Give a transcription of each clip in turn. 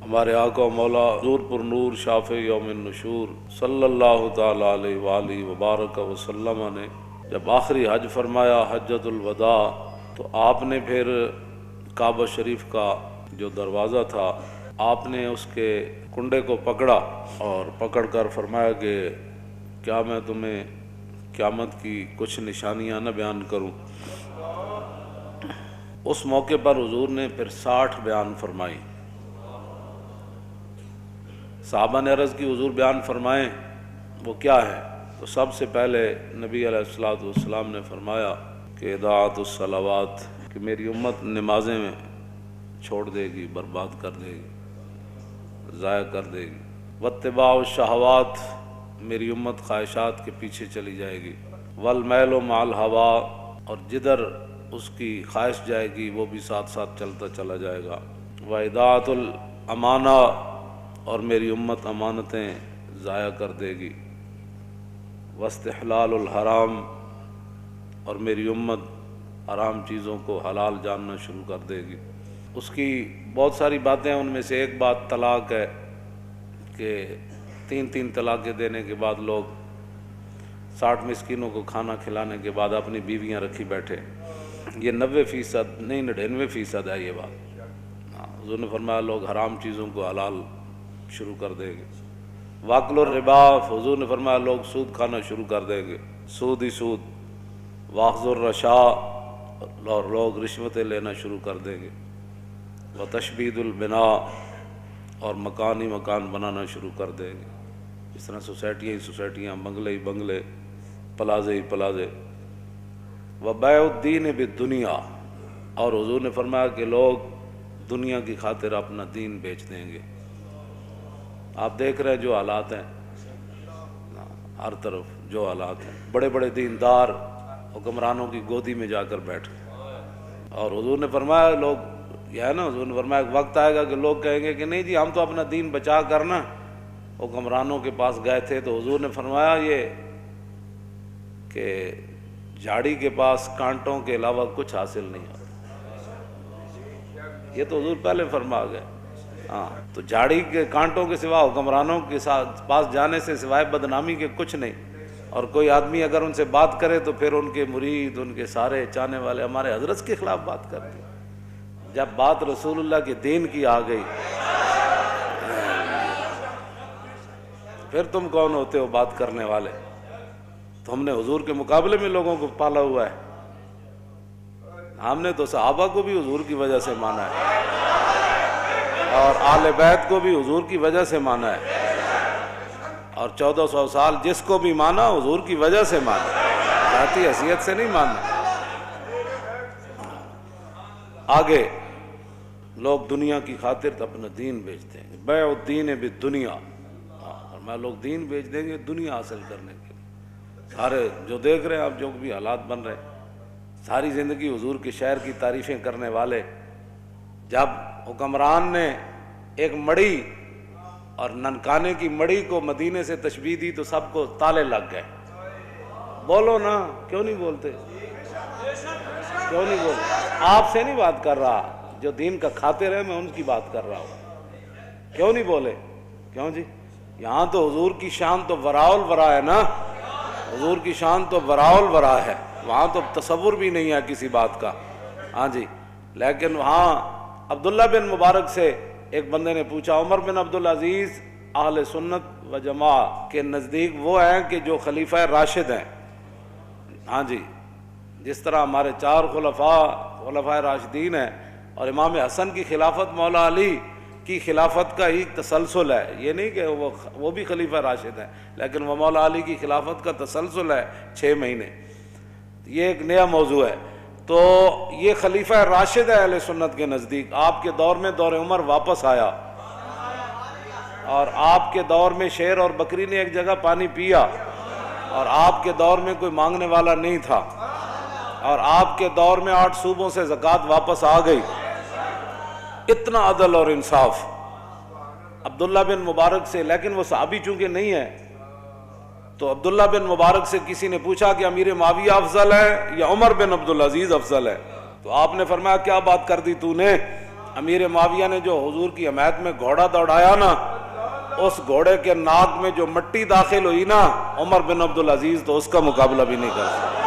ہمارے آقا و مولا حضور پر نور شافع یوم النشور صلی اللہ تعالی علیہ وآلہ وبارک وسلم نے جب آخری حج فرمایا حجۃ الوداع، تو آپ نے پھر کعبہ شریف کا جو دروازہ تھا آپ نے اس کے کنڈے کو پکڑا اور پکڑ کر فرمایا کہ کیا میں تمہیں قیامت کی کچھ نشانیاں نہ بیان کروں۔ اس موقع پر حضور نے پھر 60 بیان فرمائی۔ صحابہ نے عرض کی حضور بیان فرمائیں وہ کیا ہے؟ تو سب سے پہلے نبی علیہ الصلوۃ والسلام نے فرمایا کہ اضاعت الصلوات، کہ میری امت نمازیں میں چھوڑ دے گی، برباد کر دے گی، ضائع کر دے گی۔ واتباع الشہوات، میری امت خواہشات کے پیچھے چلی جائے گی۔ والمیل مع الہوا، اور جدھر اس کی خواہش جائے گی وہ بھی ساتھ ساتھ چلتا چلا جائے گا۔ واضاعت الامانہ، اور میری امت امانتیں ضائع کر دے گی۔ واستحلال الحرام، اور میری امت حرام چیزوں کو حلال جاننا شروع کر دے گی۔ اس کی بہت ساری باتیں ہیں، ان میں سے ایک بات طلاق ہے کہ 3 طلاقیں دینے کے بعد لوگ 60 مسکینوں کو کھانا کھلانے کے بعد اپنی بیویاں رکھی بیٹھے۔ یہ 90% نہیں 99% ہے یہ بات۔ حضور نے فرمایا لوگ حرام چیزوں کو حلال شروع کر دیں گے۔ واکل الربا، حضور نے فرمایا لوگ سود کھانا شروع کر دیں گے، سود ہی سود۔ واخذ الرشا، اور لوگ رشوتیں لینا شروع کر دیں گے۔ وتشبید البناء، اور مکان ہی مکان بنانا شروع کر دیں گے۔ اس طرح سوسائٹیاں ہی سوسائٹیاں، بنگلے ہی بنگلے، پلازے ہی پلازے۔ وبیع الدین بالدنیا، اور حضور نے فرمایا کہ لوگ دنیا کی خاطر اپنا دین بیچ دیں گے۔ آپ دیکھ رہے ہیں جو حالات ہیں، ہر طرف جو حالات ہیں، بڑے بڑے دیندار حکمرانوں کی گودی میں جا کر بیٹھے۔ اور حضور نے فرمایا لوگ، یہ ہے نا، حضور نے فرمایا ایک وقت آئے گا کہ لوگ کہیں گے کہ نہیں جی ہم تو اپنا دین بچا کر نا حکمرانوں کے پاس گئے تھے۔ تو حضور نے فرمایا یہ کہ جھاڑی کے پاس کانٹوں کے علاوہ کچھ حاصل نہیں ہوتا۔ یہ تو حضور پہلے فرما گئے۔ ہاں، تو جھاڑی کے کانٹوں کے سوا حکمرانوں کے پاس جانے سے سوائے بدنامی کے کچھ نہیں۔ اور کوئی آدمی اگر ان سے بات کرے تو پھر ان کے مرید، ان کے سارے چاہنے والے ہمارے حضرت کے خلاف بات کرتے ہیں۔ جب بات رسول اللہ کے دین کی آ گئی پھر تم کون ہوتے ہو بات کرنے والے؟ تو ہم نے حضور کے مقابلے میں لوگوں کو پالا ہوا ہے۔ ہم نے تو صحابہ کو بھی حضور کی وجہ سے مانا ہے، اور آل بیت کو بھی حضور کی وجہ سے مانا ہے، اور 1400 سال جس کو بھی مانا حضور کی وجہ سے مانا، ذاتی حیثیت سے نہیں ماننا۔ آگے لوگ دنیا کی خاطر اپنا دین بیچتے ہیں، بیع الدین بالدنیا، اور میں لوگ دین بیچ دیں گے دنیا حاصل کرنے کے لیے۔ سارے جو دیکھ رہے ہیں آپ، جو بھی حالات بن رہے ہیں، ساری زندگی حضور کے شہر کی تعریفیں کرنے والے، جب حکمران نے ایک مڑی اور ننکانے کی مڑی کو مدینے سے تشبیہ دی تو سب کو تالے لگ گئے۔ بولو نا، کیوں نہیں بولتے؟ کیوں نہیں بولتے؟ آپ سے نہیں بات کر رہا، جو دین کا خاطر ہے میں ان کی بات کر رہا ہوں۔ کیوں نہیں بولے؟ کیوں جی؟ یہاں تو حضور کی شان تو وراء الورا ہے نا، حضور کی شان تو وراء الورا ہے، وہاں تو تصور بھی نہیں ہے کسی بات کا۔ ہاں جی، لیکن وہاں عبداللہ بن مبارک سے ایک بندے نے پوچھا، عمر بن عبدالعزیز اہل سنت و جماعت کے نزدیک وہ ہیں کہ جو خلیفہ راشد ہیں۔ ہاں جی، جس طرح ہمارے 4 خلفاء راشدین ہیں، اور امام حسن کی خلافت مولا علی کی خلافت کا ہی تسلسل ہے، یہ نہیں کہ وہ بھی خلیفہ راشد ہیں، لیکن وہ مولا علی کی خلافت کا تسلسل ہے 6 مہینے۔ یہ ایک نیا موضوع ہے۔ تو یہ خلیفہ راشد ہے اہل سنت کے نزدیک۔ آپ کے دور میں دور عمر واپس آیا، اور آپ کے دور میں شیر اور بکری نے ایک جگہ پانی پیا، اور آپ کے دور میں کوئی مانگنے والا نہیں تھا، اور آپ کے دور میں 8 صوبوں سے زکوٰۃ واپس آ گئی۔ اتنا عدل اور انصاف عبداللہ بن مبارک سے، لیکن وہ صحابی چونکہ نہیں ہے تو عبداللہ بن مبارک سے کسی نے پوچھا کہ امیر معاویہ افضل ہے یا عمر بن عبدالعزیز افضل ہے؟ تو آپ نے فرمایا کیا بات کر دی تو نے؟ امیر معاویہ نے جو حضور کی حمایت میں گھوڑا دوڑایا نا، اس گھوڑے کے ناک میں جو مٹی داخل ہوئی نا، عمر بن عبدالعزیز تو اس کا مقابلہ بھی نہیں کر سکتا۔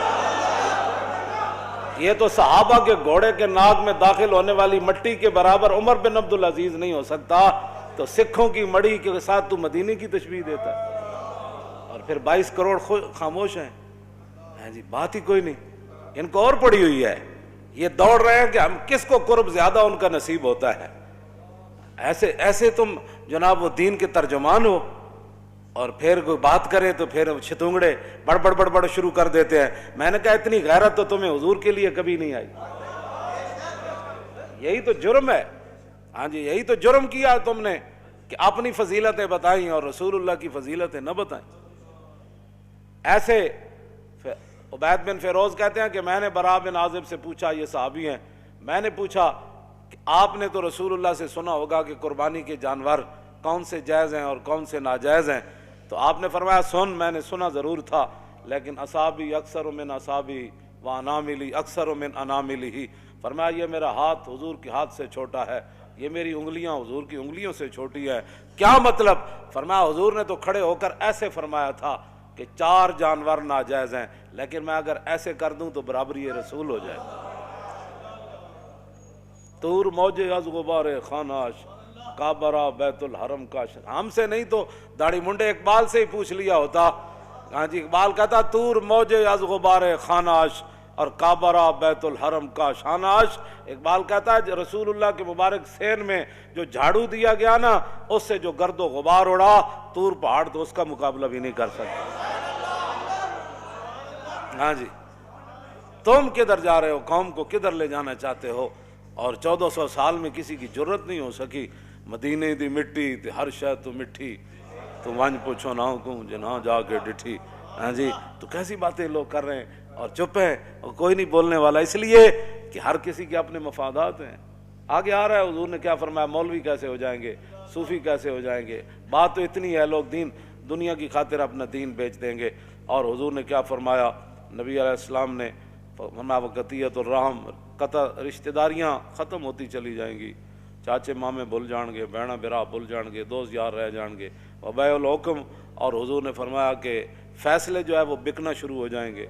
یہ تو صحابہ کے گھوڑے کے ناک میں داخل ہونے والی مٹی کے برابر عمر بن عبدالعزیز نہیں ہو سکتا، تو سکھوں کی مڑی کے ساتھ تو مدینے کی تشبیہ دیتا ہے، اور پھر 22 کروڑ خاموش ہیں جی، بات ہی کوئی نہیں، ان کو اور پڑی ہوئی ہے، یہ دوڑ رہے ہیں کہ ہم کس کو قرب زیادہ ان کا نصیب ہوتا ہے۔ ایسے تم جناب وہ دین کے ترجمان ہو، اور پھر کوئی بات کرے تو پھر چھتونگڑے بڑ شروع کر دیتے ہیں۔ میں نے کہا اتنی غیرت تو تمہیں حضور کے لیے کبھی نہیں آئی، یہی تو جرم ہے، ہاں جی یہی تو جرم کیا تم نے کہ اپنی فضیلتیں بتائیں اور رسول اللہ کی فضیلتیں نہ بتائیں۔ ایسے عبید بن فیروز کہتے ہیں کہ میں نے براء بن عازب سے پوچھا، یہ صحابی ہیں، میں نے پوچھا کہ آپ نے تو رسول اللہ سے سنا ہوگا کہ قربانی کے جانور کون سے جائز ہیں اور کون سے ناجائز ہیں، تو آپ نے فرمایا میں نے سنا ضرور تھا، لیکن اصابی اکثر من اصابی و اناملی اکثر من اناملی، فرمایا یہ میرا ہاتھ حضور کے ہاتھ سے چھوٹا ہے، یہ میری انگلیاں حضور کی انگلیوں سے چھوٹی ہے۔ کیا مطلب؟ فرمایا حضور نے تو کھڑے ہو کر ایسے فرمایا تھا کہ 4 جانور ناجائز ہیں، لیکن میں اگر ایسے کر دوں تو برابری رسول ہو جائے گا۔ طور موجے از غبار خاناش، کعبہ بیت الحرم کاش۔ ہم سے نہیں تو داڑھی منڈے اقبال سے ہی پوچھ لیا ہوتا، ہاں جی اقبال کہتا طور موجے از غبار خاناش اور کعبہ بیت الحرم کا شاناش۔ اقبال کہتا ہے رسول اللہ کے مبارک سین میں جو جھاڑو دیا گیا نا، اس سے جو گرد و غبار اڑا، طور پہاڑ تو اس کا مقابلہ بھی نہیں کر سکتا۔ ہاں جی تم کدھر جا رہے ہو، قوم کو کدھر لے جانا چاہتے ہو؟ اور 1400 سال میں کسی کی جرت نہیں ہو سکی، مدینے دی مٹی تے ہر شے تو مٹھی، تو ونج پوچھو نہ کو جنہاں جا کے ڈٹھی۔ ہاں جی تو کیسی باتیں لوگ کر رہے ہیں اور چپ ہیں اور کوئی نہیں بولنے والا، اس لیے کہ ہر کسی کے اپنے مفادات ہیں۔ آگے آ رہا ہے حضور نے کیا فرمایا، مولوی کیسے ہو جائیں گے، صوفی کیسے ہو جائیں گے، بات تو اتنی ہے، لوگ دنیا کی خاطر اپنا دین بیچ دیں گے۔ اور حضور نے کیا فرمایا، نبی علیہ السلام نے فرمایا وقتیت الرحم، قطع رشتہ داریاں ختم ہوتی چلی جائیں گی، چاچے مامے بھول جان گے، بہنا برا بھول جان گے، دوست یار رہ جان گے، وبیع الحکم، اور حضور نے فرمایا کہ فیصلے جو ہے وہ بکنا شروع ہو جائیں گے۔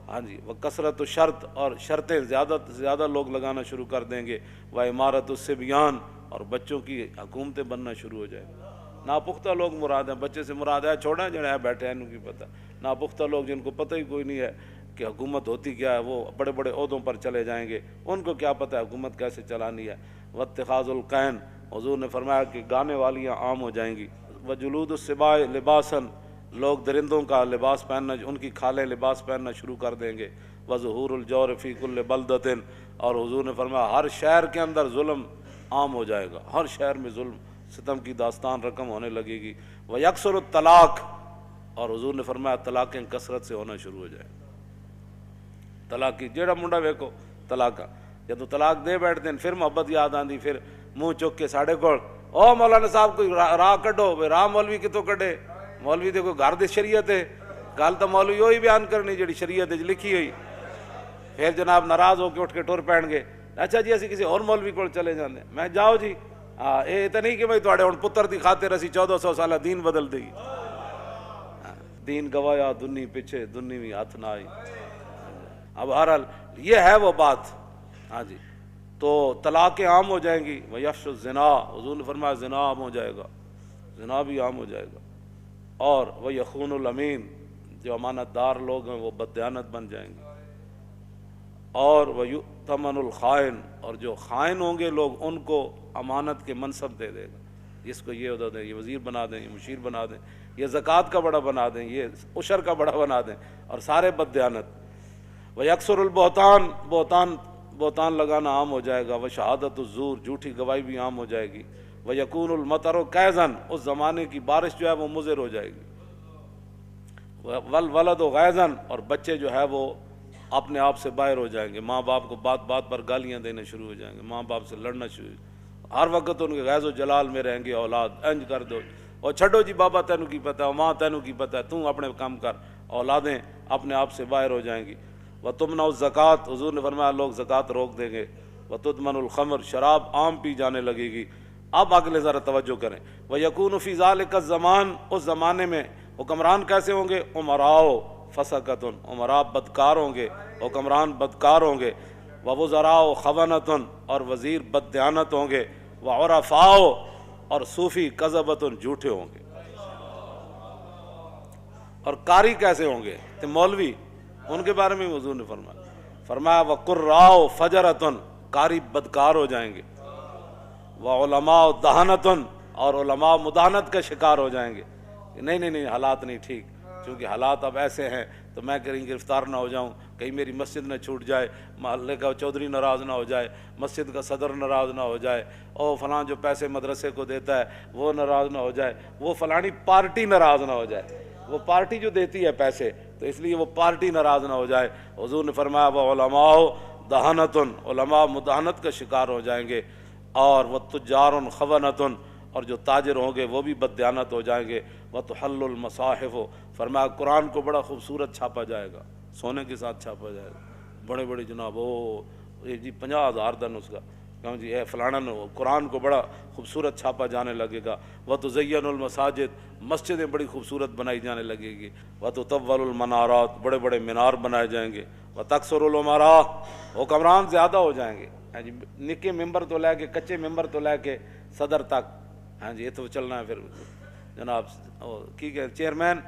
ہاں جی وہ کثرت و شرط، اور شرطیں زیادہ لوگ لگانا شروع کر دیں گے، وہ عمارت الصبیان، اور بچوں کی حکومتیں بننا شروع ہو جائیں گی۔ ناپختہ لوگ مراد ہیں، بچے سے مراد ہے چھوڑیں جڑے ہیں بیٹھے ہیں ان کی پتہ، ناپختہ لوگ جن کو پتہ ہی کوئی نہیں ہے کہ حکومت ہوتی کیا ہے، وہ بڑے بڑے عہدوں پر چلے جائیں گے، ان کو کیا پتہ ہے حکومت کیسے چلانی ہے۔ واتخاذ القین، حضور نے فرمایا کہ گانے والیاں عام ہو جائیں گی۔ وجلود السباع لباسا، لوگ درندوں کا لباس پہننا، ان کی کھالیں لباس پہننا شروع کر دیں گے۔ وظہور الجور فی کل بلدۃ، اور حضور نے فرمایا ہر شہر کے اندر ظلم عام ہو جائے گا، ہر شہر میں ظلم ستم کی داستان رقم ہونے لگے گی۔ ویکثر الطلاق، اور حضور نے فرمایا طلاقیں کثرت سے ہونا شروع ہو جائیں، طلاق کی جیڑا منڈا ویکو طلاق، جب تو طلاق دے بیٹھتے ہیں پھر محبت یاد آندی، پھر منہ چک کے ساڑے کول او مولانا صاحب کوئی راہ کڈو، راہ مولوی کتوں کڈے، مولوی دے کوئی گھر دی شریعت ہے، گل تو مولوی وہی بیان کرنی جڑی شریعت وچ لکھی ہوئی، پھر جناب ناراض ہو کے اٹھ کے ٹر پین گے، اچھا جی اسی کسی اور مولوی کول چلے جاندے، میں جاؤ جی، ہاں یہ تو نہیں کہ بھائی تواڈے ہن پتر دی خاطر اسی 1400 سالہ دین بدل دئی، دین گوایا دنی پیچھے دنی بھی ہاتھ نہ آئی۔ اب بہرحال یہ ہے وہ بات، ہاں جی تو طلاقیں عام ہو جائیں گی۔ ویفش الزنا، حضور نے فرمایا زنا عام ہو جائے گا، زنا بھی عام ہو جائے گا۔ اور وہ یخون الامین، جو امانت دار لوگ ہیں وہ بددیانت بن جائیں گے۔ اور وہ یؤتمن الخائن، اور جو خائن ہوں گے لوگ ان کو امانت کے منصب دے دے گا، اس کو یہ عہدہ دیں، یہ وزیر بنا دیں، یہ مشیر بنا دیں، یہ زکوٰۃ کا بڑا بنا دیں، یہ عشر کا بڑا بنا دیں، اور سارے بددیانت۔ ویکثر البہتان، بہتان لگانا عام ہو جائے گا۔ وشہادت الزور، جھوٹی گواہی بھی عام ہو جائے گی۔ ویکون المطر کیزن، اس زمانے کی بارش جو ہے وہ مضر ہو جائے گی۔ والولد غیظن، اور بچے جو ہے وہ اپنے آپ سے باہر ہو جائیں گے، ماں باپ کو بات بات پر گالیاں دینے شروع ہو جائیں گے، ماں باپ سے لڑنا شروع، ہر وقت ان کے غیظ و جلال میں رہیں گے، اولاد انج کر دو، اور چھڈو جی بابا تینوں کی پتہ ہے، ماں تینوں کی پتہ ہے، تم اپنے کام کر، اولادیں اپنے آپ سے باہر ہو جائیں گی۔ وَتُمْنَعُ الزَّکَاۃ، حضور نے فرمایا لوگ زکوٰۃ روک دیں گے۔ وتدمن الخمر، شراب عام پی جانے لگے گی۔ اب اگلے ذرا توجہ کریں، وَيَكُونُ فِي ذَلِكَ الزَّمَانِ، اس زمانے میں حکمران کیسے ہوں گے؟ عمراء فسقۃ، عمراء بدکار ہوں گے، حکمران بدکار ہوں گے، ووزراء خونۃ، اور وزیر بددیانت ہوں گے، وعرفاء، اور صوفی کذبۃ، جھوٹے ہوں گے۔ اور قاری کیسے ہوں گے؟ تو مولوی، ان کے بارے میں حضور نے فرمایا وقراء فجرۃ، قاری بدکار ہو جائیں گے، وعلماء دہنۃ، اور علماء مداحنت کا شکار ہو جائیں گے۔ نہیں حالات نہیں ٹھیک، چونکہ حالات اب ایسے ہیں تو میں کہیں گرفتار نہ ہو جاؤں، کہیں میری مسجد نہ چھوٹ جائے، محلے کا چودھری ناراض نہ ہو جائے، مسجد کا صدر ناراض نہ ہو جائے، اور فلاں جو پیسے مدرسے کو دیتا ہے وہ ناراض نہ ہو جائے، وہ فلانی پارٹی ناراض نہ ہو جائے، وہ پارٹی جو دیتی ہے پیسے تو اس لیے وہ پارٹی ناراض نہ ہو جائے۔ حضور نے فرمایا وہ علماء دہنۃ، علماء مداحنت کا شکار ہو جائیں گے، اور وہ تجار خونۃ، اور جو تاجر ہوں گے وہ بھی بددیانت ہو جائیں گے، وتحل المصاحف، فرمایا قرآن کو بڑا خوبصورت چھاپا جائے گا، سونے کے ساتھ چھاپا جائے گا، بڑے بڑے جناب جی 50,000 دن اس کا، کہوں جی اے فلانا قرآن کو بڑا خوبصورت چھاپا جانے لگے گا، وتزین المساجد، مسجدیں بڑی خوبصورت بنائی جانے لگے گی، وتطول المنارات، بڑے بڑے مینار بنائے جائیں گے، وتکثر الامراء، حکمران زیادہ ہو جائیں گے، ہاں جی نکے ممبر تو لے کے کچے ممبر تو لے کے صدر تک، ہاں جی یہ تو چلنا ہے، پھر جناب کی کہ چیئرمین،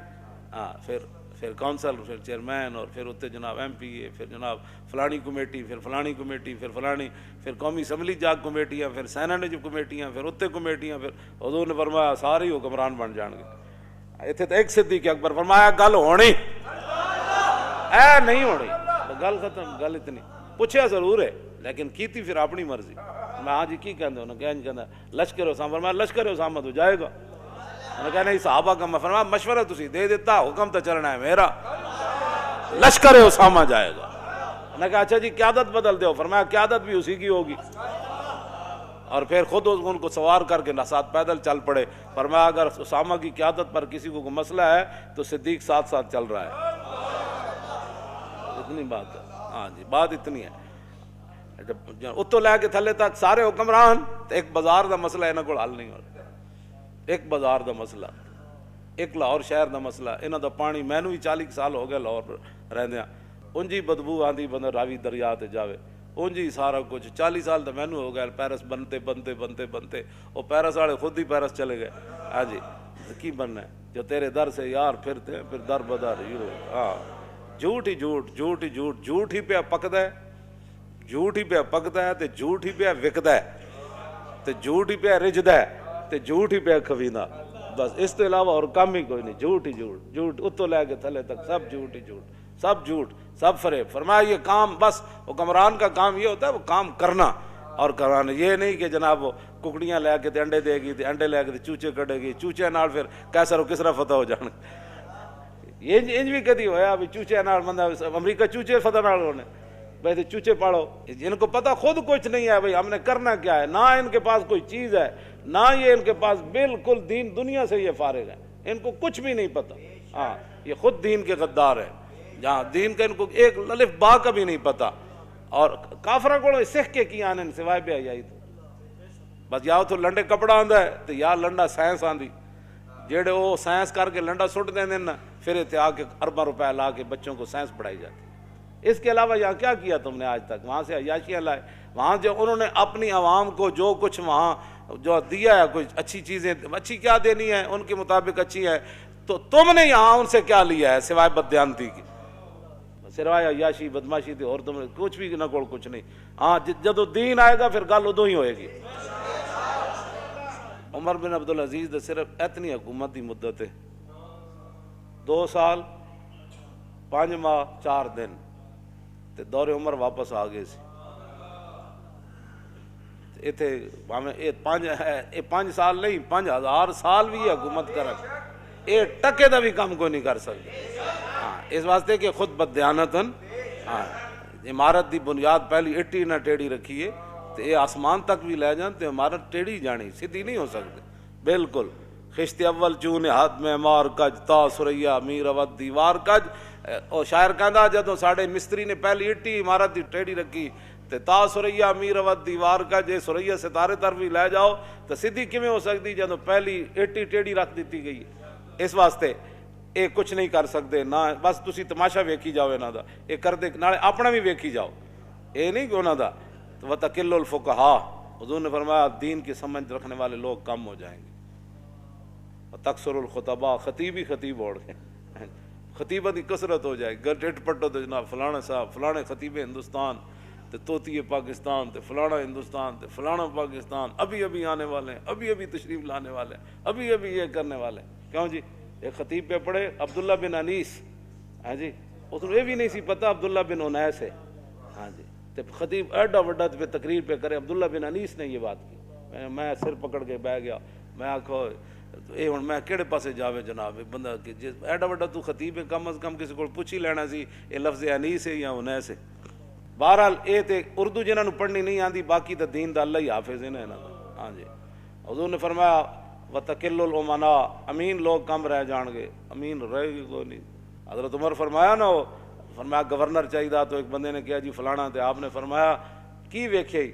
ہاں پھر کونسل، پھر چیئرمین، اور پھر اتنے جناب ایم پی اے، پھر جناب فلانی کمیٹی، پھر فلانی کمیٹی، پھر فلانی، پھر قومی اسمبلی جاگ کمیٹیاں، پھر سینٹ کمیٹیاں، پھر اتنے کمیٹیاں، پھر حضور نے فرمایا سارے ہی حکمران بن جان گے۔ اتنے تو ایک صدیق اکبر فرمایا گل ہونی اے نہیں ہونی، گل ختم، گل اتنی پوچھا ضرور ہے لیکن کیتی پھر اپنی مرضی۔ میں ہاں جی کی کہندے انہوں نے کہنا لشکر اسامہ، فرمایا لشکر اسامہ تو جائے گا، انہوں نے کہا نہیں صحابہ کا، میں فرمایا مشورہ تسی دے دیتا، حکم تو چلنا ہے میرا، لشکر اسامہ جائے گا۔ انہوں نے کہا اچھا جی قیادت بدل دو، فرمایا قیادت بھی اسی کی ہوگی، اور پھر خود ان کو سوار کر کے ساتھ پیدل چل پڑے، فرمایا اگر اسامہ کی قیادت پر کسی کو کوئی مسئلہ ہے تو صدیق ساتھ ساتھ چل رہا ہے۔ اتنی بات ہے، ہاں جی بات اتنی ہے۔ اتو لے کے تھلے تک سارے حکمران، ایک بازار دا مسئلہ انہاں کول حل نہیں ہوتا، ایک بازار دا مسئلہ، ایک لاہور شہر دا مسئلہ، انہاں دا پانی مینوں ہی 40 سال ہو گئے لاہور رہندیاں، انجی بدبو آندی بندہ راوی دریا تے جاوے، انجی سارا کچھ 40 سال تو مینوں ہو گئے پیرس بنتے وہ پیرس والے خود ہی پیرس چلے گئے، ہاں جی کی بننا ہے جو تیرے در سے یار پھرتے ہیں پھر در بدر، ہاں جھوٹ ہی جھوٹ، جھوٹ ہی جھوٹ، جھوٹ ہی پہ پکدا ہے، جھوٹ ہی پہ پکدا ہے تے جھوٹ ہی پہ وکدا ہے تے جھوٹ ہی پہ رجدا ہے تے جھوٹ ہی پہ کھویندا، بس اس کے علاوہ اور کام ہی کوئی نہیں، جھوٹ ہی جھوٹ، جھوٹ اتوں لے کے تھلے تک سب جھوٹ ہی جھوٹ، سب جھوٹ، سب فریب۔ فرمایا یہ کام بس حکمران کا کام یہ ہوتا ہے وہ کام کرنا اور کرانا، یہ نہیں کہ جناب وہ ککڑیاں لے کے تے انڈے دے گی تے انڈے لے کے تے چوچے کڈے گی، چوچے نال پھر کیسر و کسرا فتح ہو جان، یہ انج بھی کدی ہویا بھی چوچے نال بندہ امریکہ چوچے فتح نال ہونے، بھائی چوچے پاڑو، ان کو پتہ خود کچھ نہیں ہے بھائی ہم نے کرنا کیا ہے، نہ ان کے پاس کوئی چیز ہے، نہ یہ ان کے پاس بالکل دین دنیا سے یہ فارغ ہے، ان کو کچھ بھی نہیں پتہ، ہاں یہ خود دین کے غدار ہیں، جہاں دین کا ان کو ایک الف با کا بھی نہیں پتہ، اور کافرہ کو سکھ کے کی آنے سوائے بے حیائی تو بس یا تو لنڈے کپڑا آندا ہے تو یا لنڈا سائنس آندی، جیڑے وہ سائنس کر کے لنڈا سٹ دیں نا پھر اتنے آ کے ارباں روپے لا کے بچوں کو سائنس پڑھائی جاتی۔ اس کے علاوہ یہاں کیا کیا تم نے آج تک؟ وہاں سے عیاشیاں لائے، وہاں جو انہوں نے اپنی عوام کو جو کچھ وہاں جو دیا ہے، کچھ اچھی چیزیں، اچھی کیا دینی ہے ان کے مطابق اچھی ہے، تو تم نے یہاں ان سے کیا لیا ہے سوائے بددیانتی کی، سوائے عیاشی بدماشی تھی، اور تم نے کچھ بھی نہ کوئی کچھ نہیں۔ ہاں جدو دین آئے گا پھر گل ادو ہی ہوئے گی۔ عمر بن عبدالعزیز دے صرف اتنی حکومت دی مدت ہے 2 سال 5 ماہ 4 دن تے دور عمر واپس آ گئے سی، اتنے یہ 5 سال نہیں 5000 سال بھی حکومت کرن، یہ ٹکے دا بھی کام کوئی نہیں کر سکتے، ہاں اس واسطے کہ خود بددیانتن، ہاں عمارت دی بنیاد پہلی اٹی نہ ٹیڑھی رکھیے تو یہ آسمان تک بھی لے جان تو عمارت ٹیڑھی جانی، سیدھی نہیں ہو سکتی بالکل۔ خشت اول چون ہاتھ میں مار کج تا سریا میر اود دیوار کج، اور شاعر کہندا جدوں ساڈے مستری نے پہلی اٹی عمارت دی ٹیڑھی رکھی تے تا سریا میر ود دیوار کا جے سریا ستارے طرف بھی لے جاؤ تو سیدھی کیویں ہو سکتی جدوں پہلی ایٹی ٹیڑھی رکھ دیتی گئی ہے۔ اس واسطے یہ کچھ نہیں کر سکتے نہ، بس تسی تماشا ویکھی جاؤ انہاں دا، یہ کر دے نالے اپنا بھی ویکھی جاؤ، یہ نہیں کہ انہاں دا وَتَقِلُّ الْفُقَہَا، حضور نے فرمایا دین کی سمجھ رکھنے والے لوگ کم ہو جائیں گے، وَتَكْثُرُ الْخُطَبَاء، خطیب ہی خطیب اوڑ گئے، خطیبہ دی کثرت ہو جائے گی، ڈٹ پٹو تو جناب فلانا صاحب فلانے خطیب ہندوستان تے طوطی پاکستان تے فلانا ہندوستان تے فلانا پاکستان ابھی ابھی آنے والے ہیں، ابھی ابھی تشریف لانے والے ہیں، ابھی ابھی یہ کرنے والے ہیں۔ کیوں جی؟ ایک خطیب پہ پڑھے عبداللہ بن انیس، ہاں جی، اس کو یہ بھی نہیں سی پتہ عبداللہ بن انیس ہے، ہاں جی، تے خطیب ایڈا وڈا پہ تقریر پہ کرے عبداللہ بن انیس نے یہ بات کی، میں سر پکڑ کے بہ گیا، میں آکھو اے ہن میں کہڑے پاسے جاوے جناب، بندہ کہ جس ایڈا وڈا تو خطیب ہے، کم از کم کسی کو پوچھ ہی لینا سی یہ لفظ انیس ہے یا انیس ہے۔ بہرحال اے تے اردو جنہاں نوں پڑھنی نہیں آندی، باقی تے دین دا اللہ ہی حافظ ہے نا انہاں دا، ہاں جی۔ حضور نے فرمایا وَتَقِلُّ الْأُمَنَاء، امین لوگ کم رہ جان گے، امین رہے گی کوئی نہیں۔ حضرت عمر فرمایا نا، وہ فرمایا گورنر چاہیے، تو ایک بندے نے کہا جی فلانا، تے آپ نے فرمایا کی ویکھے ہی،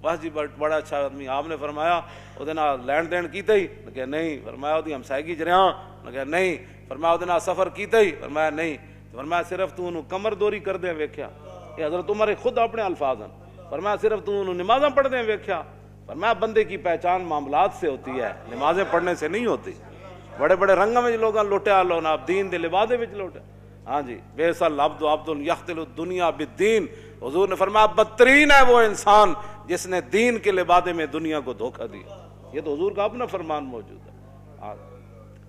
بس جی بڑا اچھا آدمی، آپ نے فرمایا وہ لین دین کیتا ہی؟ نے کہا نہیں۔ فرمایا وہ ہمسائیگی چ رہا؟ نے کہا نہیں۔ فرمایا وہ سفر کیتا ہی؟ فرمایا نہیں۔ فرمایا صرف تو انہوں کمر دوری کر دیں ویکھیا؟ یہ حضرت عمر خود اپنے الفاظ ہیں۔ فرمایا صرف تو انہوں نمازاں پڑھ دیں ویکھیا؟ فرمایا بندے کی پہچان معاملات سے ہوتی ہے، نمازیں پڑھنے سے نہیں ہوتی۔ بڑے بڑے رنگوں میں لوگاں لوٹیا لو نا، دین دے لبادے وچ لوٹیا، ہاں جی۔ بئس العبد عبد یختل الدنیا بالدین، حضور نے فرمایا بدترین ہے وہ انسان جس نے دین کے لبادے میں دنیا کو دھوکہ دیا۔ یہ تو حضور کا اپنا فرمان موجود ہے۔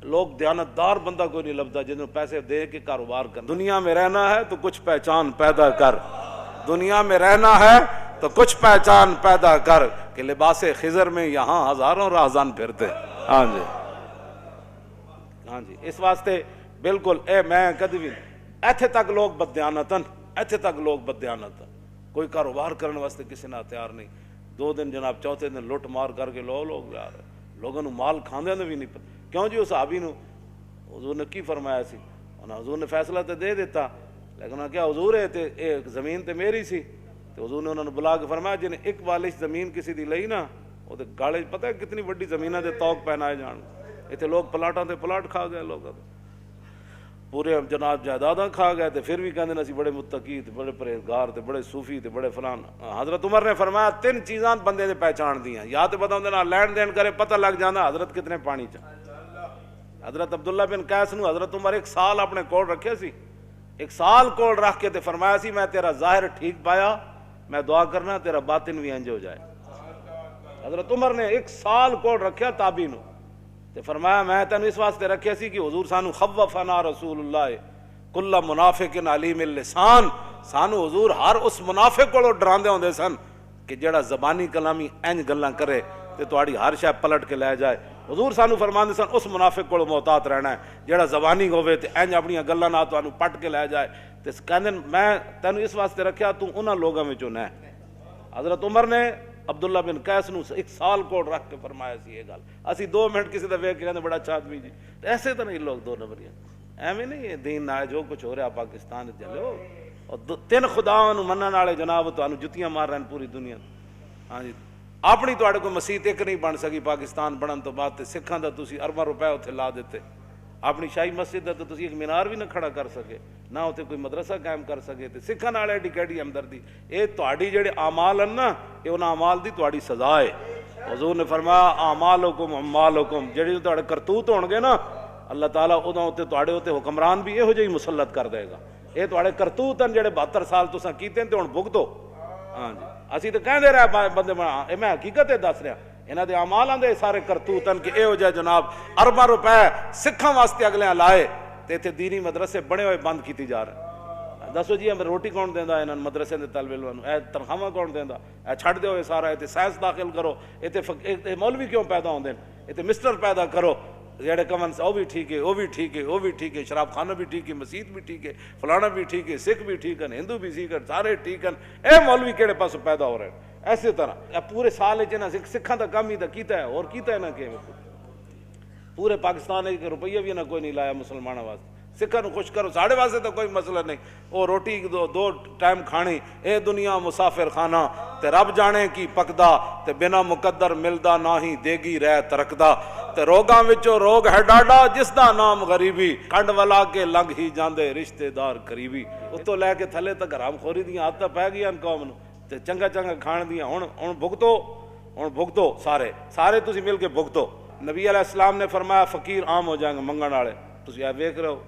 لوگ دیانتدار بندہ کوئی نہیں لبدا جنہوں پیسے دے کے کاروبار کر۔ دنیا میں رہنا ہے تو کچھ پہچان پیدا کر، دنیا میں رہنا ہے تو کچھ پہچان پیدا کر، کہ لباس خضر میں یہاں ہزاروں راہزان پھرتے، ہاں جی، ہاں جی۔ اس واسطے بالکل اے میں کدی بھی ایتھے تک لوگ بددیانتن، ایتھے تک لوگ بددیانتن، کوئی کاروبار کرنے واسطے کسی نہ تیار نہیں۔ 2 دن جناب چوتھے دن لٹ مار کر کے لوگ جا رہے، لوگوں نے مال کھاندے نے بھی نہیں پتہ۔ کیوں جی؟ اس صحابی نو حضور نے کی فرمایا سی؟ حضور نے فیصلہ تو دے دیتا، لیکن کیا حضور ہے تے ایک زمین تے میری سی، تو حضور نے انہوں نے بلا کے فرمایا جن ایک بالش زمین کسی دی لئی نا، وہ تے گاڑے پتہ ہے کتنی بڑی زمیناں دے توق پہنائے جان، ایتھے لوگ پلاٹاں تے پلاٹ کھا گئے، لوگ پورے جناب جائیداداں کھا گئے، تے پھر بھی کہندے نے اسی بڑے متقی تے بڑے پرہیزگار تے بڑے صوفی تے بڑے فلان۔ حضرت عمر نے فرمایا 3 چیزاں بندے نے پہچان دیاں، یا تے بندہ اندے نال لین دین کرے پتہ لگ جانا حضرت کتنے پانی چ۔ حضرت عبداللہ بن قیس نو حضرت عمر 1 سال اپنے کول رکھے سی، 1 سال کول رکھ کے تے فرمایا سی میں تیرا ظاہر ٹھیک پایا، میں دعا کرنا تیرا باطن بھی انج ہو جائے۔ حضرت عمر نے 1 سال کول رکھیا تابعی نو، تے فرمایا میں تینوں اس واسطے رکھیا سی کہ حضور سانو خوفنا رسول اللہ کل منافق علیم اللسان، سانو حضور ہر اس منافق کو ڈراندے ہوندے سن کہ جڑا زبانی کلامی انج گلاں کرے تے تہاڈی ہر شے پلٹ کے لے جائے۔ حضور سانو فرماندے سن اس منافق کو محتاط رہنا ہے جڑا زبانی ہوے تے انج اپنی گلاں نال تانوں پٹ کے لے جائے، تے کہندے میں تینوں اس واسطے رکھیا تو انہاں لوگاں وچوں نہ۔ حضرت عمر نے عبداللہ بن قیس نو 1 سال کو رکھ کے فرمایا سی یہ گل۔ اسی 2 منٹ کسی دا ویکھ کے کہندے بڑا اچھا آدمی جی، ایسے تو نہیں لوگ 2 نمبریاں، ایویں نہیں ہے دین نہ جو کچھ ہو رہا پاکستان چلو، اور 3 خداواں نو منن والے جناب تانوں جتیاں مار رہے پوری دنیا، ہاں جی۔ اپنی تواڈے کوئی مسجد ایک نہیں بن سکی پاکستان بنن تو بعد، تے سکھاں دا تسی ارباں روپے اتھے لا دیتے، اپنی شاہی مسجد دا تو تسی ایک مینار بھی نہ کھڑا کر سکے، نہ اتنے کوئی مدرسہ قائم کر سکے، تے سکھاں نال ایڈی کیڑی ہمدردی۔ یہ تہاڈی جڑے اعمال ہیں نا، یہ انہاں اعمال دی تہاڈی سزا ہے۔ حضور نے فرمایا اعمالکم اعمالکم، جڑے تہاڈے کرتوت ہون گے نا، اللہ تعالیٰ اُداں تے تہاڈے تے حکمران بھی یہو جہی مسلط کر دے گا۔ یہ تہاڈے کرتوت ہیں جڑے 72 سال تساں کیتے تے ہن بھگتو، ہاں جی۔ اسی تو کہندے رہے بندے بنا، میں حقیقت دس رہا، انہاں دے اعمالاں دے سارے کرتوت ہیں کہ یہو جہے جناب ارباں روپے سکھاں واسطے اگلے لائے تے اتنے دینی مدرسے بنے ہوئے بند کیتی جا رہے ہیں۔ دسو جی ہمیں روٹی کون دیندا انہاں مدرسے دے طالب علماں، اے تنخواہ کون دیندا؟ اے چھڈ دیو سارا، اتنے سائنس داخل کرو، اتنے مولوی کیوں پیدا ہوندے ہیں، اتنے مسٹر پیدا کرو جڑے کمن سے وہ بھی ٹھیک ہے، وہ بھی ٹھیک ہے، وہ بھی ٹھیک ہے، شراب خانہ بھی ٹھیک ہے، مسجد بھی ٹھیک ہے، فلانا بھی ٹھیک ہے، سکھ بھی ٹھیک ہیں، ہندو بھی ٹھیک ہیں، سارے ٹھیک ہیں۔ اے مولوی کہڑے پاس پیدا ہو رہے ہیں؟ ایسے طرح پورے سال سکھاں دا کام ہی دا کیتا ہے، اور کیتا ہے نہ کہ پورے پاکستان ایک روپیہ بھی نہ کوئی نہیں لایا مسلمانوں واسطے، سکھاں نوں خوش کرو، ساڑے واسطے تو کوئی مسئلہ نہیں، وہ روٹی دو ٹائم کھانی، اے دنیا مسافر خانہ، تے رب جانے کی پکدا، تے بنا مقدر ملدا نہ ہی دیگی رہ ترکدا، تے روگاں وچوں روگ ہے ڈاڈا جس دا نام غریبی، کنڈ ولا کے لنگ ہی جاندے رشتے دار قریبی۔ اتوں لے کے تھلے تک حرام خوری دیاں عادتاں پی گئیاں قوم نوں، تے چنگا چنگا کھان دیاں، ہن بھگتو سارے تسی مل کے بھگتو۔ نبی علیہ السلام نے فرمایا فقیر عام ہو جائیں گے، منگن والے تسی اے ویکھ رہے ہو،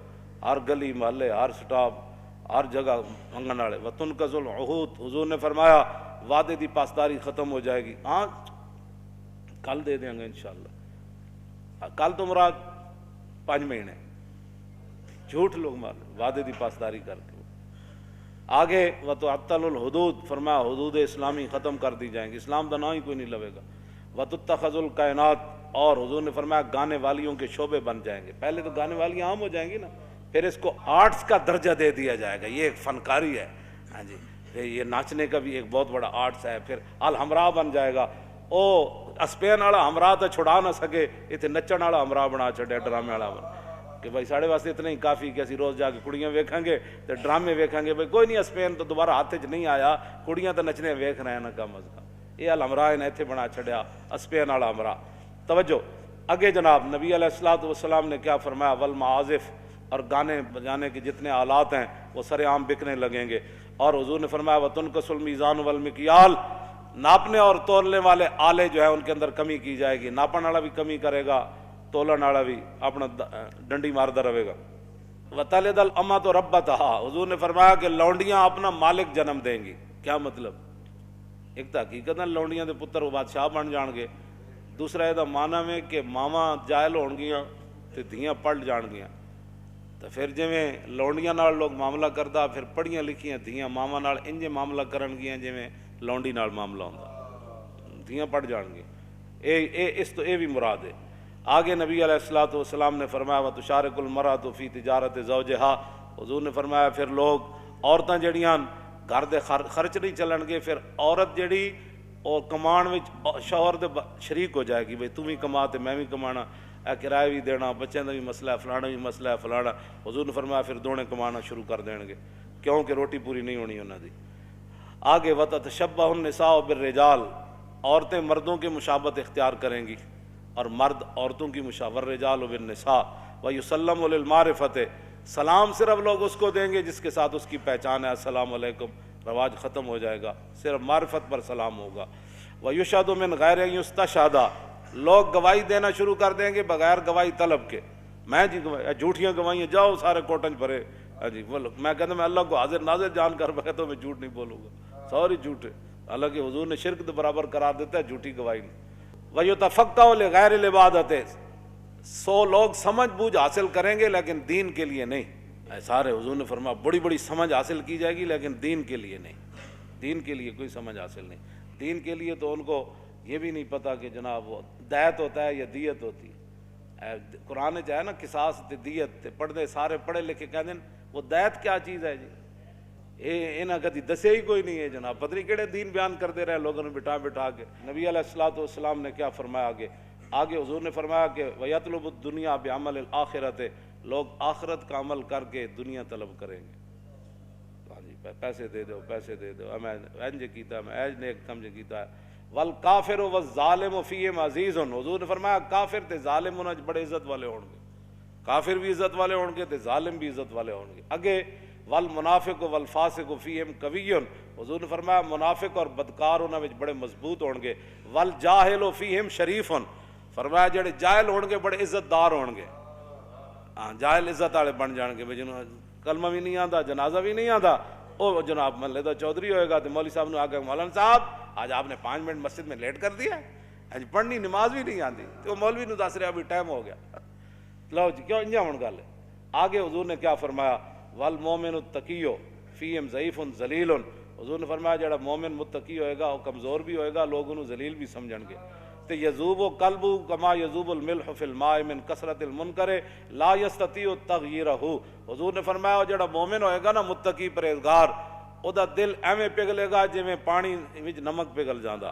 ہر گلی محلے ہر سٹاپ ہر جگہ منگن والے۔ وتنقض العہود، حضور نے فرمایا وعدے دی پاسداری ختم ہو جائے گی، ہاں کل دے دیں گے انشاءاللہ، کل تو مراد 5 مہینے، جھوٹ لوگ مار وعدے دی پاسداری کر کے۔ آگے وتعطل الحدود، فرمایا حدود اسلامی ختم کر دی جائیں گی، اسلام دا نام ہی کوئی نہیں لوے گا۔ وتتخذ الکائنات، اور حضور نے فرمایا گانے والیوں کے شعبے بن جائیں گے، پہلے تو گانے والیاں عام ہو جائیں گی نا، پھر اس کو آرٹس کا درجہ دے دیا جائے گا، یہ ایک فنکاری ہے، ہاں جی، یہ ناچنے کا بھی ایک بہت بڑا آرٹس ہے۔ پھر الحمراء بن جائے گا، او اسپین والا ہمراہ تو چھڑا نہ سکے، اتنے نچن والا ہمراہ بنا چھڑے، ڈرامے والا بنا کہ بھائی ساڑے واسطے اتنا ہی کافی کہ اسی روز جا کے کڑیاں ویکھیں گے تو ڈرامے ویکھیں گے، بھائی کوئی نہیں اسپین تو دوبارہ ہاتھ چ نہیں آیا، کڑیاں تو نچنے ویکھ رہے ہیں نا کم از کم، یہ الحمراہ نے اتنے بنا چھڑیا اسپین والا ہمراہ۔ توجہ اگے جناب نبی علیہ الصلوۃ والسلام نے کیا فرمایا، والمعازف، اور گانے بجانے کے جتنے آلات ہیں وہ سر عام بکنے لگیں گے، اور حضور نے فرمایا وتنقص المیزان والمکیال، ناپنے اور تولنے والے آلے جو ہیں ان کے اندر کمی کی جائے گی، ناپن والا بھی کمی کرے گا، تولن والا بھی اپنا ڈنڈی مارتا رہے گا۔ وتلد الامۃ ربتہا، حضور نے فرمایا کہ لونڈیاں اپنا مالک جنم دیں گی۔ کیا مطلب؟ ایک تو حقیقت لونڈیاں دے پتر وہ بادشاہ بن جان گے، دوسرا یہ معنی میں کہ ماواں جائل ہون گیاں تے دھیاں پڑھ جان گیاں، تو پھر جویں لونڈیاں نال لوگ معاملہ کردا، پھر پڑھیاں لکھیاں دھیاں ماواں نال انجے معاملہ کرن گیاں جویں لونڈی نال معاملہ ہوندا، دھیاں پڑھ جان گے، اس تو یہ بھی مراد ہے۔ آگے نبی علیہ الصلوۃ والسلام نے فرمایا وتشارک المرأۃ فی تجارت زوجہا، حضور نے فرمایا پھر لوگ عورتاں جڑیاں گھر دے خرچ نہیں چلن گے، پھر عورت جڑی اور کمان وچ شوہر دے شریک ہو جائے گی، بھئی تم بھی کما تے میں بھی کمانا، اے کرایہ بھی دینا، بچوں کا بھی مسئلہ ہے، فلانا بھی مسئلہ ہے فلانا، حضور نے فرمایا پھر دونے کمانا شروع کر دیں گے، کیونکہ روٹی پوری نہیں ہونی انہاں دی۔ آگے وتتشبہ النساء بالرجال، عورتیں مردوں کی مشابہت اختیار کریں گی اور مرد عورتوں کی مشابہت، والرجال بالنساء ویسلم للمعرفۃ، سلام صرف لوگ اس کو دیں گے جس کے ساتھ اس کی پہچان ہے، السلام علیکم رواج ختم ہو جائے گا، صرف معرفت پر سلام ہوگا۔ وَيُشْهَدُ مِنْ غَيْرِ أَنْ يُسْتَشْهَدَ، لوگ گواہی دینا شروع کر دیں گے بغیر گواہی طلب کے، میں جی جھوٹیاں گواہیاں جاؤ سارے کوٹنج بھرے، جی میں کہتا میں اللہ کو حاضر ناظر جان کر بیٹھا تو میں جھوٹ نہیں بولوں گا، سوری جھوٹ ہے، حالانکہ حضور نے شرک کے برابر قرار دیتا ہے جھوٹی گواہی نہیں۔ وَيُتَفَقَّهُ لِغَيْرِ الْعِبَادَةِ، 100 لوگ سمجھ بوجھ حاصل کریں گے لیکن دین کے لیے نہیں، سارے حضور نے فرمایا بڑی بڑی سمجھ حاصل کی جائے گی لیکن دین کے لیے نہیں، دین کے لیے کوئی سمجھ حاصل نہیں، دین کے لیے تو ان کو یہ بھی نہیں پتا کہ جناب وہ دیت ہوتا ہے یا دیت ہوتی ہے، قرآن جو ہے نا قصاص تے دیت تے پڑھتے سارے پڑھے لکھے کہہ دیں وہ دیت کیا چیز ہے جی، انہاں کدی دسے ہی کوئی نہیں ہے جناب، پتہ نہیں کہڑے دین بیان کرتے رہے لوگوں نے بٹھا بٹھا کے۔ نبی علیہ الصلوۃ والسلام نے کیا فرمایا آگے حضور نے فرمایا کہ وَيَطْلُبُ الدُّنْيَا بِعَمَلِ الْآخِرَةِ، لوگ آخرت کا عمل کر کے دنیا طلب کریں گے، ہاں جی پیسے دے دو پیسے دے دو، میں انج کیتا میں ایج نیک کم کیتا ہے۔ وَالْكَافِرُ وَالظَّالِمُ فِيهِمْ عَزِيزٌ، حضور نے فرمایا کافر تے ظالم انہاں بڑے عزت والے ہون گے، کافر بھی عزت والے ہون گے تے ظالم بھی عزت والے ہون گے۔ اگے والمنافق والفاسق فیہم قوی، حضور نے فرمایا منافق اور بدکار انہاں وچ بڑے مضبوط ہون گے۔ والجاہل فیہم شریف، فرمایا جڑے جاہل ہون گے بڑے عزت دار ہون گے، ہاں جاہل عزت والے بن جان گے، جنہوں کلمہ بھی نہیں آتا جنازہ بھی نہیں آتا، وہ جناب محلے دا چودھری ہوئے گا تو مولوی صاحب نے آ کے مولانا صاحب آج آپ نے 5 منٹ مسجد میں لیٹ کر دیا ہے، پڑھنی نماز بھی نہیں آتی، تو مولوی نے دس رہا ابھی ٹائم ہو گیا، لو جی کیوں انجا ہون گل ہے۔ آگے حضور نے کیا فرمایا والمومن التقی فیہم ضعیف ذلیل، حضور نے فرمایا جڑا مومن متقی ہوئے گا وہ کمزور بھی ہوئے گا، لوگ انہوں ذلیل بھی سمجھن گے۔ تے یذوب قلبہ کما یذوب الملح فی الماء من کثرت المنکر لا یستطیع تغییرہ، حضور نے فرمایا جڑا مومن ہوئے گا نا متقی پرہیزگار، او دا دل ایویں پگھلے گا جویں پانی وچ نمک پگھل جاندا،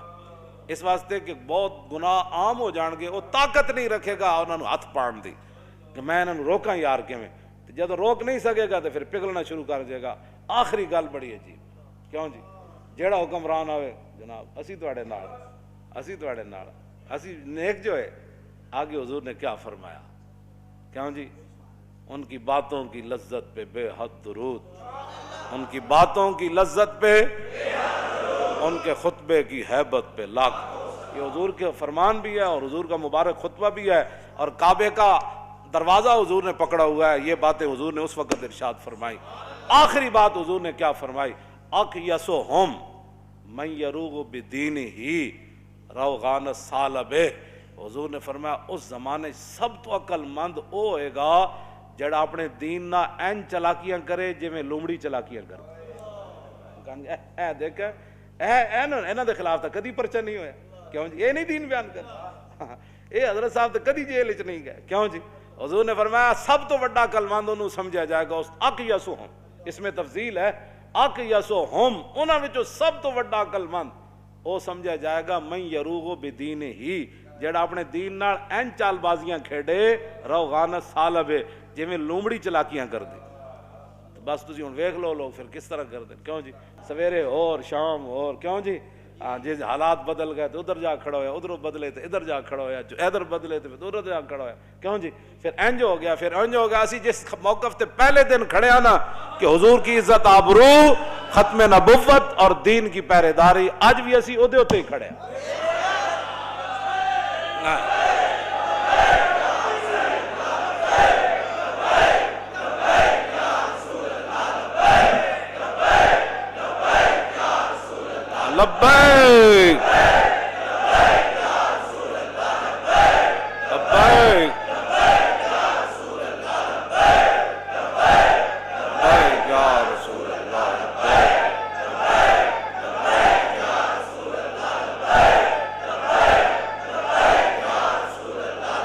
اس واسطے کہ بہت گناہ عام ہو جان گے، وہ طاقت نہیں رکھے گا انہاں نوں ہاتھ پاڑن دی کہ میں انہاں نوں روکاں یار کیویں، جب روک نہیں سکے گا تو پھر پگھلنا شروع کر دے گا. آخری گل بڑی عجیب, کیوں جی جیڑا حکمران آوے جناب اسی تواڈے نال, اسی تواڈے نال, اسی نیک جو ہے. آگے حضور نے کیا فرمایا, کیوں جی ان کی باتوں کی لذت پہ بے حد درود, ان کی باتوں کی لذت پہ, ان کے خطبے کی ہیبت پہ لاکھ. یہ حضور کے فرمان بھی ہے اور حضور کا مبارک خطبہ بھی ہے, اور کعبے کا دروازہ حضور نے پکڑا ہوا ہے. یہ باتیں حضور نے اس وقت ارشاد فرمائی. آخری بات حضور نے کیا فرمائی, اقیسہم من یروغ بدینہ روغان الثعلب. حضور نے فرمایا اس زمانے سب تو عقل مند او ہوئے گا جڑا اپنے دین نہ این چلاکیاں کرے جی میں لومڑی چلاکیاں کرے. اے دیکھ اینا دے خلاف تا کدی پرچہ نہیں ہویا, کیوں جی یہ نہیں دین بیان کر, اے حضرت صاحب تو کدی جیل وچ نہیں گئے, کیوں جی حضور نے فرمایا سب تو بڑا عقل مند انہوں سمجھا جائے گا اس اقیسہم, اس میں تفضیل ہے, اقیسہم انہاں وچوں سب تو بڑا عقل مند او سمجھا جائے گا من یروغ بدینہ, جڑا اپنے دین نال این چال بازیاں کھیڑے روغان الثعلب جی میں لومڑی چلاکیاں کر دی. بس تسی ہن ویکھ لو لوگ پھر کس طرح کر دیں, کیوں جی سویرے اور شام اور, کیوں جی جی حالات بدل گئے تو ادھر جا کھڑا ہویا, ادھر بدلے تو ادھر جا کھڑا ہویا, جو ادھر بدلے تو ادھر جا کھڑا ہویا, کیوں جی پھر انج ہو گیا, پھر انج ہو گیا. اسی جس موقف تے پہلے دن کھڑے آنا کہ حضور کی عزت آبرو, ختم نبوت اور دین کی پہرے داری, اج بھی اسی اودے ہوتے ہی کھڑے ہیں. لبیک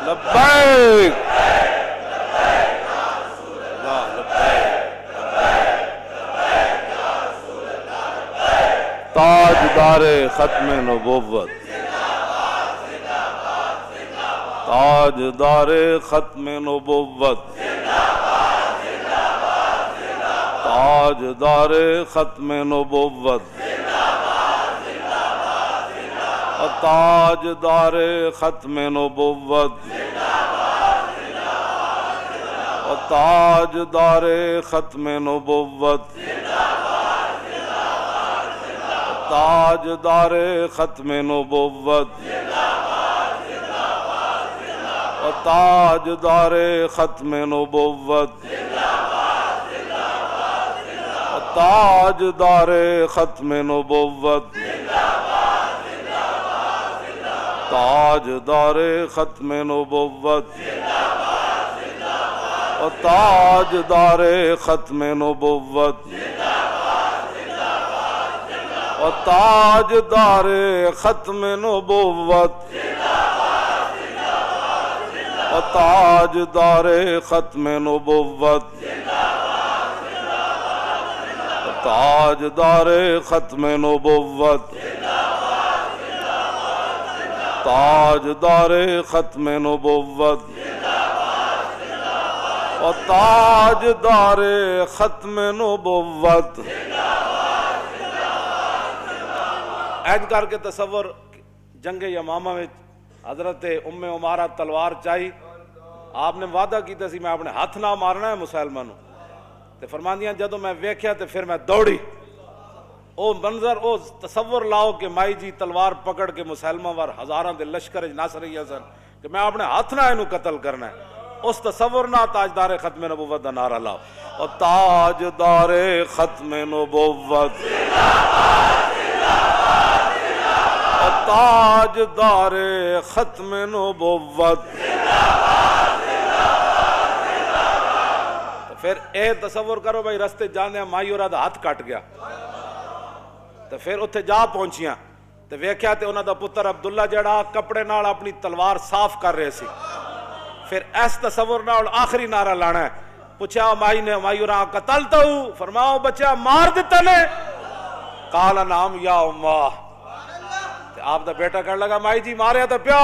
لبیک تاجدار ختم نبوت, تاجدار ختم نبوت, تاجدار ختم نبوت, تاجدار ختم نبوت, تاجدار ختم نبوت, تاجدار ختم نبوت, تاجدار ختم نبوت, تاجدار ختم نبوت, تاجدار ختم نبوت, تاجدار ختم نبوت, تاجدار ختم نبوت, تاجدار ختم نبوت, تاجدار ختم نبوت, تاجدار ختم نبوت, تاجدار ختم نبوت. اینج کر کے تصور جنگ یمامہ میں حضرت ام عمارہ تلوار چاہی, آپ نے وعدہ کیتا سی میں اپنے ہاتھ نہ مارنا ہے مسلمانوں, تے فرماندیاں جدوں میں ویکھیا تے پھر میں دوڑی. او منظر او تصور لاؤ کہ مائی جی تلوار پکڑ کے مسلمہ وار ہزاراں دے لشکر نس رہی سن کہ میں اپنے ہاتھ نہ اینو قتل کرنا ہے. اس تصور نہ تاجدار ختم نبوت دا نعرہ لاؤ, اور تاجدار ختم نبوت, تاجدار ختم نبوت. پھر اے تصور کرو بھائی رستے جانے مائی اور ہاتھ کٹ گیا, تو پھر اتھے جا پہنچیاں تو ویکھیا تے انہاں دا پتر عبداللہ جڑا کپڑے نال اپنی تلوار صاف کر رہے سی. پھر اس تصور نال آخری نعرہ لانا ہے. پوچھا مائی نے, مائی اور قتلتا ہوں, فرماؤ بچہ مار دیتا نے, قال نعم یا امہ. آپ دا بیٹا کہنے لگا مائی جی ماریا تو پیا,